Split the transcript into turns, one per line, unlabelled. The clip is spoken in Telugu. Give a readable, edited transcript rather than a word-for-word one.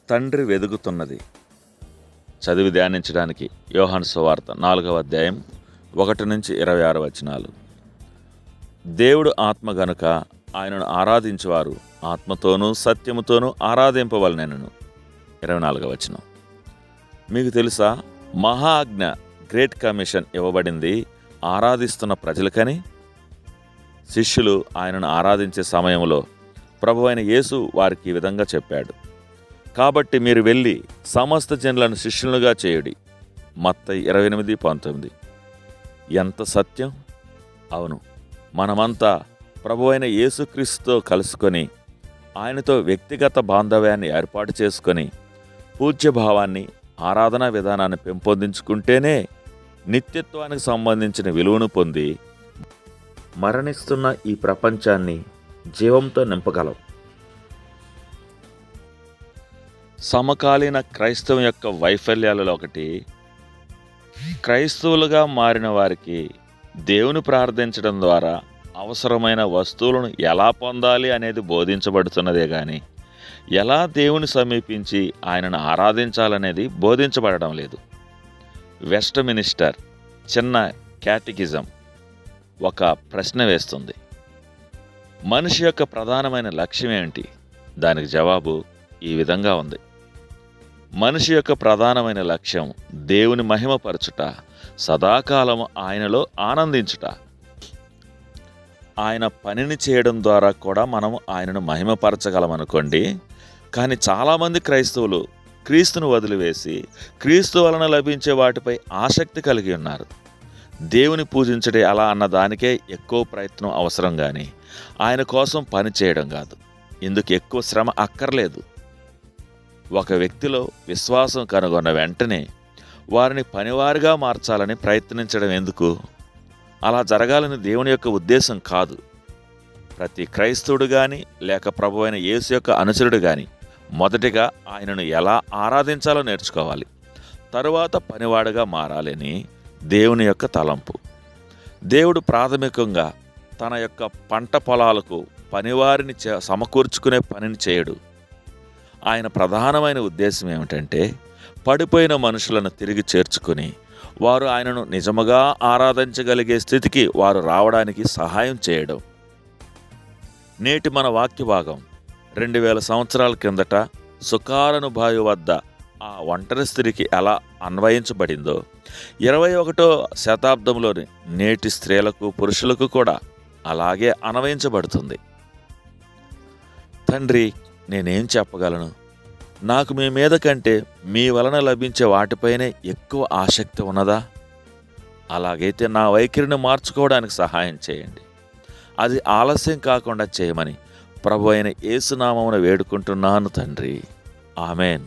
తండ్రి వెదుగుతున్నది. చదివి ధ్యానించడానికి యోహాను సువార్త 4వ అధ్యాయం 1-26 వచనాలు. దేవుడు ఆత్మ గనుక ఆయనను ఆరాధించువారు ఆత్మతోనూ సత్యముతోనూ ఆరాధింపవలెనను. 24వ వచనం. మీకు తెలుసా, మహా ఆజ్ఞ గ్రేట్ కమిషన్ ఇవ్వబడింది ఆరాధిస్తున్న ప్రజలకని. శిష్యులు ఆయనను ఆరాధించే సమయంలో ప్రభువైన యేసు వారికి ఈ విధంగా చెప్పాడు, కాబట్టి మీరు వెళ్ళి సమస్త జనులను శిష్యులుగా చేయుడి. మత్తయి 28:19. ఎంత సత్యం! అవును, మనమంతా ప్రభువైన యేసుక్రీస్తుతో కలుసుకొని ఆయనతో వ్యక్తిగత బాంధవ్యాన్ని ఏర్పాటు చేసుకొని పూజ్యభావాన్ని, ఆరాధనా విధానాన్ని పెంపొందించుకుంటేనే నిత్యత్వానికి సంబంధించిన విలువను పొంది మరణిస్తున్న ఈ ప్రపంచాన్ని జీవంతో నింపగలం. సమకాలీన క్రైస్తవం యొక్క వైఫల్యాలలో ఒకటి, క్రైస్తవులుగా మారిన వారికి దేవుని ప్రార్థించడం ద్వారా అవసరమైన వస్తువులను ఎలా పొందాలి అనేది బోధించబడుతున్నదే కానీ ఎలా దేవుని సమీపించి ఆయనను ఆరాధించాలనేది బోధించబడడం లేదు. వెస్ట్ మినిస్టర్ చిన్న క్యాటెకిజం ఒక ప్రశ్న వేస్తుంది, మనిషి యొక్క ప్రధానమైన లక్ష్యం ఏమిటి? దానికి జవాబు ఈ విధంగా ఉంది, మనిషి యొక్క ప్రధానమైన లక్ష్యం దేవుని మహిమపరచుట, సదాకాలము ఆయనలో ఆనందించుట. ఆయన పనిని చేయడం ద్వారా కూడా మనము ఆయనను మహిమపరచగలమనుకోండి. కానీ చాలామంది క్రైస్తవులు క్రీస్తును వదిలివేసి క్రీస్తు వలన లభించే వాటిపై ఆసక్తి కలిగి ఉన్నారు. దేవుని పూజించడే అలా అన్న దానికే ఎక్కువ ప్రయత్నం అవసరం కానీ ఆయన కోసం పని చేయడం కాదు. ఇందుకు ఎక్కువ శ్రమ అక్కర్లేదు. ఒక వ్యక్తిలో విశ్వాసం కనుగొన్న వెంటనే వారిని పనివారిగా మార్చాలని ప్రయత్నించడం ఎందుకు? అలా జరగాలని దేవుని యొక్క ఉద్దేశం కాదు. ప్రతి క్రైస్తవుడు కానీ లేక ప్రభువైన యేసు యొక్క అనుచరుడు కానీ మొదటిగా ఆయనను ఎలా ఆరాధించాలో నేర్చుకోవాలి. తరువాత పనివాడుగా మారాలని దేవుని యొక్క తలంపు. దేవుడు ప్రాథమికంగా తన యొక్క పంట పొలాలకు పనివారిని సమకూర్చుకునే పనిని చేయడు. ఆయన ప్రధానమైన ఉద్దేశం ఏమిటంటే పడిపోయిన మనుషులను తిరిగి చేర్చుకుని వారు ఆయనను నిజముగా ఆరాధించగలిగే స్థితికి వారు రావడానికి సహాయం చేయడం. నేటి మన వాక్య భాగం 2000 సంవత్సరాల కిందట సుకారను బావి వద్ద ఆ ఒంటరి స్త్రీకి ఎలా అన్వయించబడిందో 21వ శతాబ్దంలోని నేటి స్త్రీలకు, పురుషులకు కూడా అలాగే అన్వయించబడుతుంది. తండ్రి, నేనేం చెప్పగలను? నాకు మీ మీద కంటే మీ వలన లభించే వాటిపైనే ఎక్కువ ఆసక్తి ఉన్నదా? అలాగైతే నా వైఖరిని మార్చుకోవడానికి సహాయం చేయండి. అది ఆలస్యం కాకుండా చేయమని ప్రభువైన యేసు నామమున వేడుకుంటున్నాను తండ్రి. ఆమెన్.